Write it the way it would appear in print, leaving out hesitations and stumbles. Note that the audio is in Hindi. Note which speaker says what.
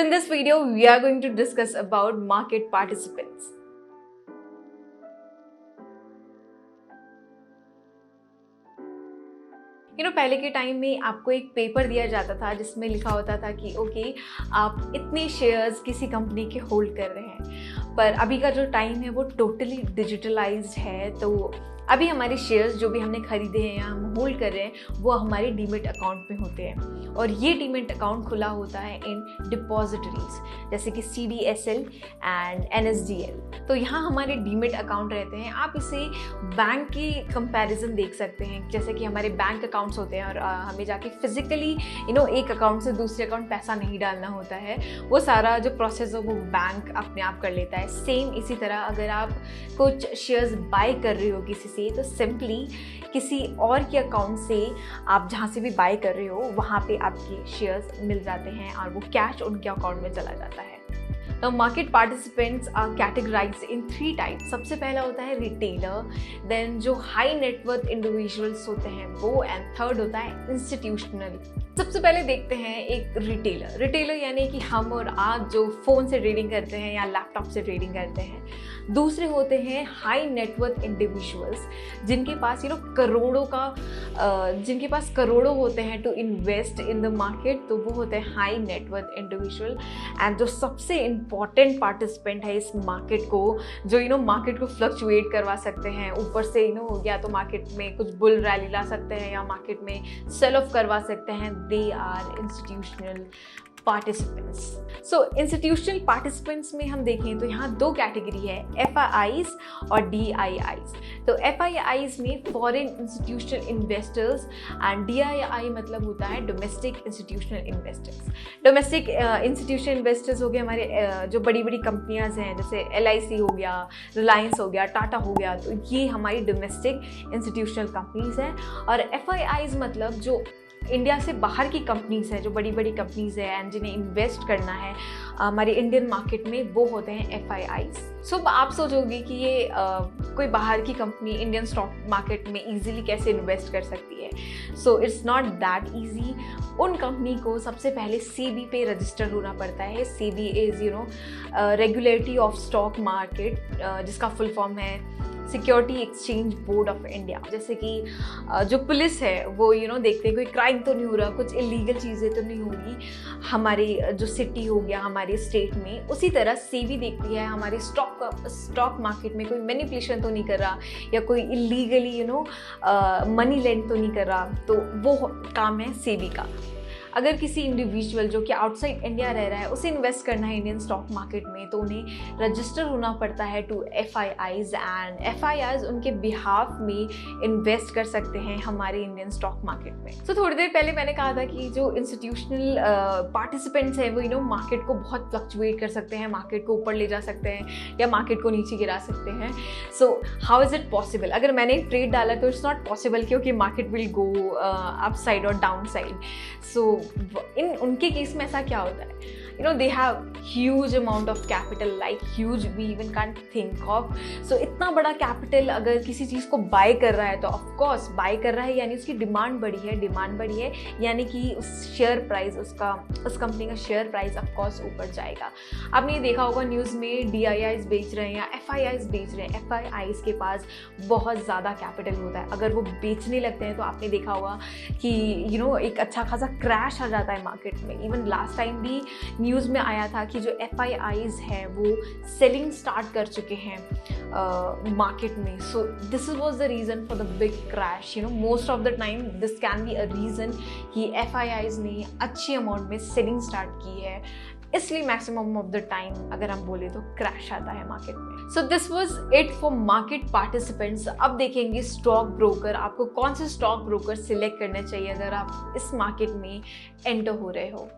Speaker 1: in this video, we are going to discuss about market participants. पहले के टाइम में आपको एक पेपर दिया जाता था जिसमें लिखा होता था कि ओके, आप इतने शेयर्स किसी कंपनी के होल्ड कर रहे हैं। पर अभी का जो टाइम है वो टोटली डिजिटलाइज्ड है, तो अभी हमारे शेयर्स जो भी हमने खरीदे हैं या हम होल्ड कर रहे हैं वो हमारे डीमेट अकाउंट में होते हैं, और ये डीमेट अकाउंट खुला होता है इन डिपॉजिटरीज जैसे कि CDSL एंड NSDL। तो यहाँ हमारे डीमेट अकाउंट रहते हैं। आप इसे बैंक की कंपैरिजन देख सकते हैं, जैसे कि हमारे बैंक अकाउंट्स होते हैं और हमें जाके फिजिकली एक अकाउंट से दूसरे अकाउंट पैसा नहीं डालना होता है, वो सारा जो प्रोसेस है वो बैंक अपने आप कर लेता है। सेम इसी तरह अगर आप कुछ शेयर्स बाय कर रहे हो किसी से, तो सिंपली किसी और के अकाउंट से आप जहाँ से भी बाय कर रहे हो वहाँ पे आपके शेयर्स मिल जाते हैं और वो कैश उनके अकाउंट में चला जाता है। तो market participants are categorized in 3 types. सबसे पहला होता है रिटेलर, देन जो हाई नेटवर्थ इंडिविजुअल्स होते हैं वो, एंड थर्ड होता है इंस्टीट्यूशनल। सबसे पहले देखते हैं एक रिटेलर यानी कि हम और आप जो फ़ोन से ट्रेडिंग करते हैं या लैपटॉप से ट्रेडिंग करते हैं। दूसरे होते हैं हाई नेटवर्थ इंडिविजुअल्स जिनके पास जिनके पास करोड़ों होते हैं to invest in the market, तो वो होते हैं हाई नेटवर्थ इंडिविजुअल। एंड जो सबसे इम्पॉर्टेंट पार्टिसिपेंट है इस मार्केट को, जो मार्केट को फ्लक्चुएट करवा सकते हैं, ऊपर से या तो मार्केट में कुछ बुल रैली ला सकते हैं या मार्केट में सेल ऑफ करवा सकते हैं, they are institutional participants. So institutional participants में हम देखें तो यहाँ 2 कैटेगरी है, FIIs और DIIs। तो FIIs में foreign institutional investors and DII मतलब होता है domestic institutional investors. Domestic institutional investors हो गए हमारे जो बड़ी बड़ी कंपनियां हैं, जैसे LIC हो गया, रिलायंस हो गया, टाटा हो गया, तो ये हमारी डोमेस्टिक इंस्टीट्यूशनल कंपनीज हैं। और FIIs मतलब जो इंडिया से बाहर की कंपनीज हैं, जो बड़ी बड़ी कंपनीज हैं एंड जिन्हें इन्वेस्ट करना है हमारे इंडियन मार्केट में, वो होते हैं FIIs। सो आप सोचोगे कि ये कोई बाहर की कंपनी इंडियन स्टॉक मार्केट में इजीली कैसे इन्वेस्ट कर सकती है। So it's not that easy. उन कंपनी को सबसे पहले SEBI पे रजिस्टर होना पड़ता है। SEBI is regulatory of stock market, जिसका फुल फॉर्म है security exchange board of India. जैसे कि जो पुलिस है वो देखते हैं कोई क्राइम तो नहीं हो रहा, कुछ इलीगल चीज़ें तो नहीं होगी हमारी जो सिटी हो गया, हमारे स्टेट में। उसी तरह SEBI देखती है हमारे स्टॉक मार्केट में कोई मैनिपुलेशन तो नहीं कर रहा या कोई इलीगली मनी लेंड तो नहीं कर रहा, तो वो काम है SEBI का। अगर किसी इंडिविजुअल जो कि आउटसाइड इंडिया रह रहा है उसे इन्वेस्ट करना है इंडियन स्टॉक मार्केट में, तो उन्हें रजिस्टर होना पड़ता है टू FIIs, एंड FIIs उनके बिहाफ में इन्वेस्ट कर सकते हैं हमारे इंडियन स्टॉक मार्केट में। तो थोड़ी देर पहले मैंने कहा था कि जो इंस्टीट्यूशनल पार्टिसिपेंट्स हैं वो मार्केट को बहुत फ्लक्चुएट कर सकते हैं, मार्केट को ऊपर ले जा सकते हैं या मार्केट को नीचे गिरा सकते हैं। So how is it possible? अगर मैंने ट्रेड डाला तो इट्स नॉट पॉसिबल क्योंकि market will go up side और डाउन साइड। सो इन उनके केस में ऐसा क्या होता है, they have huge amount of capital, like huge we even can't think of। so इतना बड़ा कैपिटल अगर किसी चीज़ को बाय कर रहा है तो ऑफ कोर्स बाय कर रहा है यानी उसकी डिमांड बढ़ी है यानी कि उस शेयर प्राइस उस कंपनी का शेयर प्राइस ऑफ कोर्स ऊपर जाएगा। आपने ये देखा होगा न्यूज़ में DIIs बेच रहे हैं या FIIs बेच रहे हैं। FIIs के पास बहुत ज़्यादा कैपिटल होता है, अगर वो बेचने लगते हैं तो आपने देखा होगा कि एक अच्छा खासा क्रैश आ जाता है मार्केट में। इवन लास्ट टाइम भी न्यूज़ में आया था कि जो FIIs हैं वो सेलिंग स्टार्ट कर चुके हैं मार्केट में। So this was the reason for the big crash. Most of the time this can be a reason कि FIIs ने अच्छी अमाउंट में सेलिंग स्टार्ट की है, इसलिए मैक्सिमम ऑफ द टाइम अगर हम बोले तो क्रैश आता है मार्केट में। So this was it for market participants. अब देखेंगे स्टॉक ब्रोकर, आपको कौन से स्टॉक ब्रोकर सिलेक्ट करने चाहिए अगर आप इस मार्केट में एंटर हो रहे हो।